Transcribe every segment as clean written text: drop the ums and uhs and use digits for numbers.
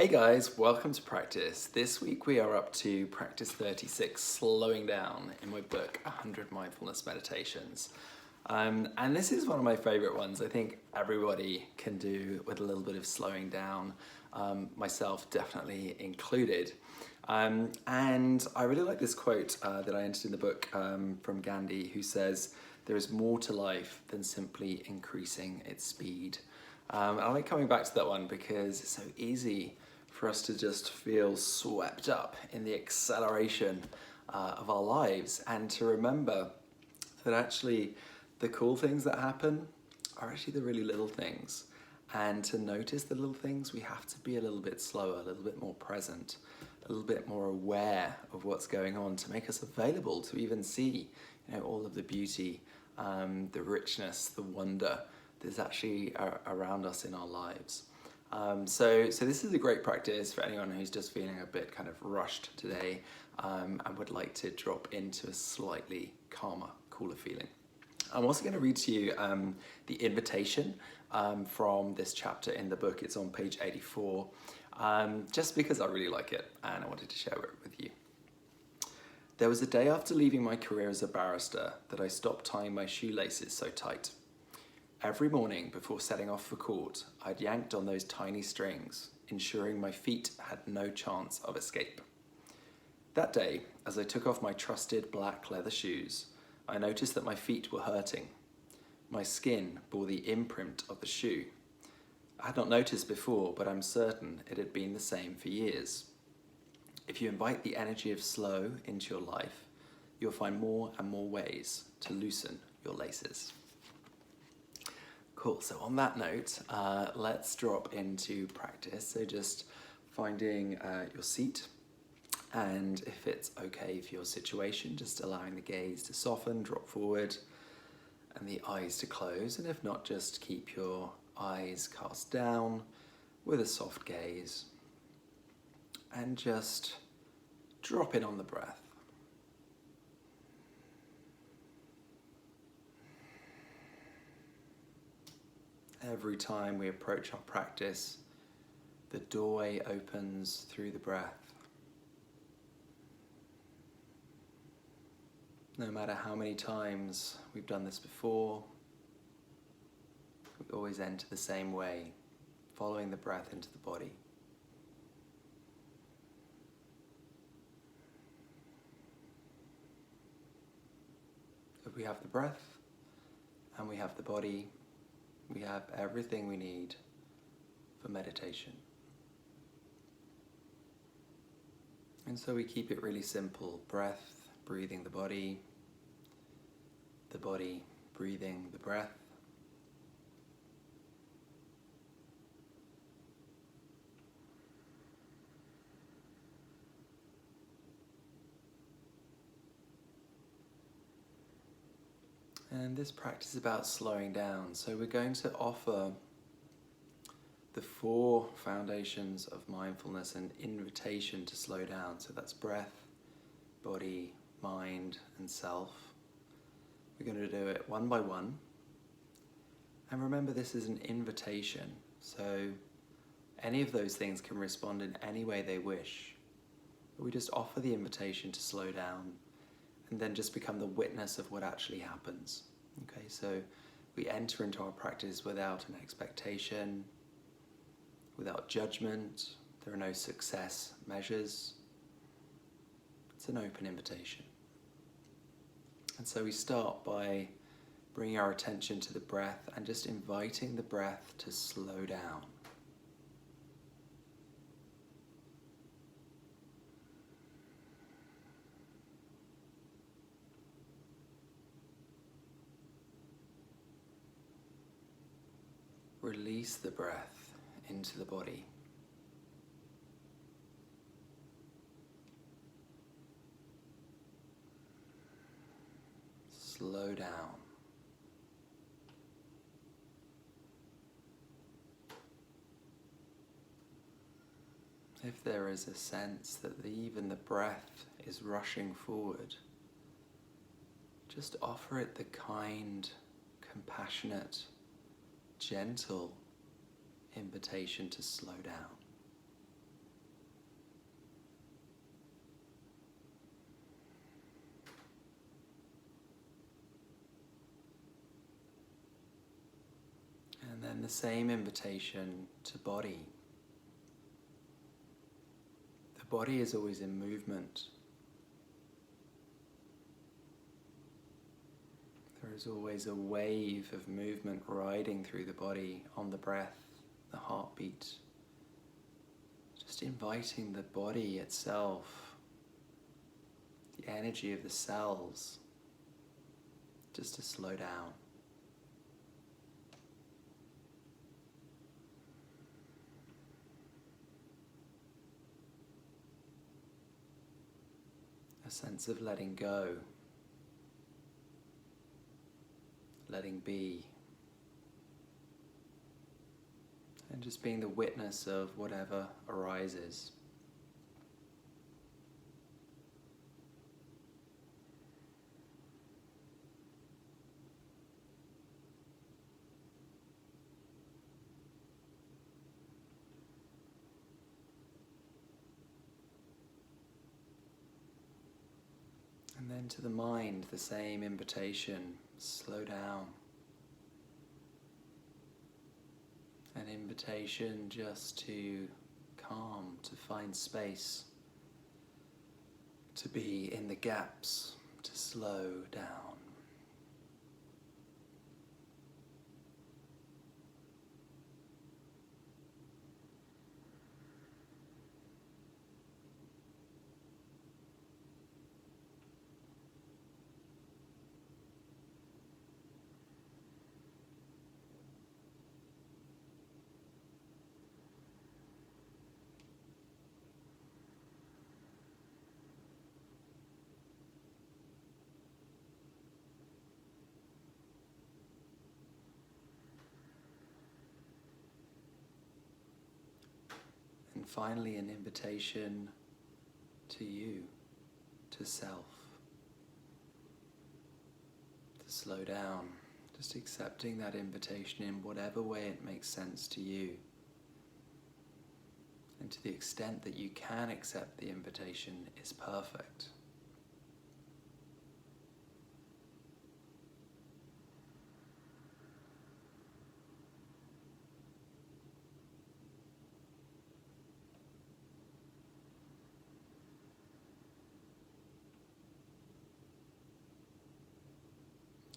Hey guys, welcome to practice. This week we are up to practice 36, slowing down, in my book, 100 Mindfulness Meditations. And this is one of my favorite ones. I think everybody can do with a little bit of slowing down, myself definitely included. And I really like this quote that I entered in the book from Gandhi, who says, "There is more to life than simply increasing its speed." And I like coming back to that one because it's so easy for us to just feel swept up in the acceleration of our lives, and to remember that actually the cool things that happen are actually the really little things. And to notice the little things, we have to be a little bit slower, a little bit more present, a little bit more aware of what's going on to make us available to even see, all of the beauty, the richness, the wonder that's actually around us in our lives. So this is a great practice for anyone who's just feeling a bit kind of rushed today and would like to drop into a slightly calmer, cooler feeling. I'm also going to read to you the invitation from this chapter in the book. It's on page 84, just because I really like it and I wanted to share it with you. There was a day after leaving my career as a barrister that I stopped tying my shoelaces so tight. Every morning before setting off for court, I'd yanked on those tiny strings, ensuring my feet had no chance of escape. That day, as I took off my trusted black leather shoes, I noticed that my feet were hurting. My skin bore the imprint of the shoe. I had not noticed before, but I'm certain it had been the same for years. If you invite the energy of slow into your life, you'll find more and more ways to loosen your laces. Cool, so on that note, let's drop into practice. So just finding your seat, and if it's okay for your situation, just allowing the gaze to soften, drop forward, and the eyes to close. And if not, just keep your eyes cast down with a soft gaze, and just drop in on the breath. Every time we approach our practice, the doorway opens through the breath. No matter how many times we've done this before, we always enter the same way, following the breath into the body. If we have the breath and we have the body, we have everything we need for meditation. And so we keep it really simple. Breath, breathing the body breathing the breath. And this practice is about slowing down. So we're going to offer the 4 foundations of mindfulness an invitation to slow down. So that's breath, body, mind, and self. We're going to do it one by one. And remember, this is an invitation. So any of those things can respond in any way they wish. But we just offer the invitation to slow down, and then just become the witness of what actually happens. Okay, so we enter into our practice without an expectation, without judgment. There are no success measures. It's an open invitation. And so we start by bringing our attention to the breath and just inviting the breath to slow down. Release the breath into the body. Slow down. If there is a sense that even the breath is rushing forward, just offer it the kind, compassionate, gentle invitation to slow down. And the same invitation to body. The body is always in movement. There is always a wave of movement riding through the body on the breath, the heartbeat. Just inviting the body itself, the energy of the cells, just to slow down. A sense of letting go, letting be, and just being the witness of whatever arises. And then to the mind, the same invitation, slow down. An invitation just to calm, to find space, to be in the gaps, to slow down. And finally, an invitation to you, to self, to slow down, just accepting that invitation in whatever way it makes sense to you. And to the extent that you can accept the invitation is perfect.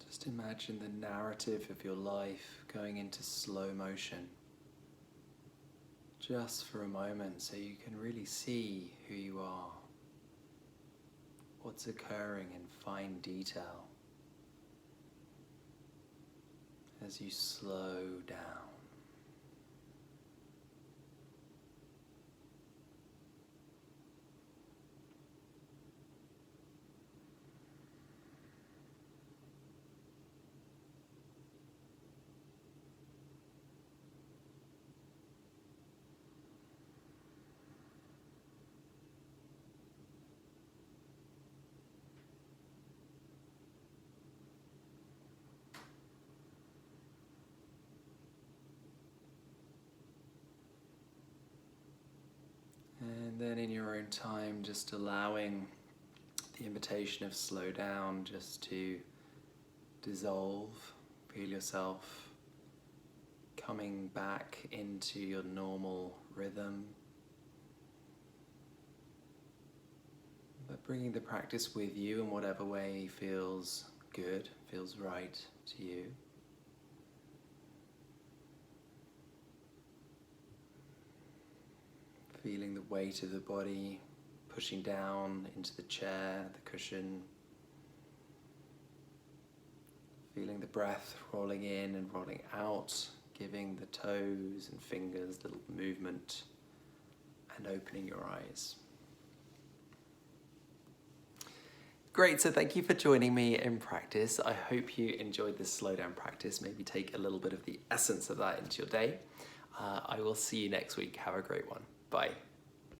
Just imagine the narrative of your life going into slow motion, just for a moment, so you can really see who you are, what's occurring in fine detail as you slow down. And then in your own time, just allowing the invitation of slow down just to dissolve. Feel yourself coming back into your normal rhythm, but bringing the practice with you in whatever way feels good, feels right to you. Feeling the weight of the body pushing down into the chair, the cushion. Feeling the breath rolling in and rolling out, giving the toes and fingers a little movement, and opening your eyes. Great, so thank you for joining me in practice. I hope you enjoyed this slow down practice. Maybe take a little bit of the essence of that into your day. I will see you next week. Have a great one. Bye.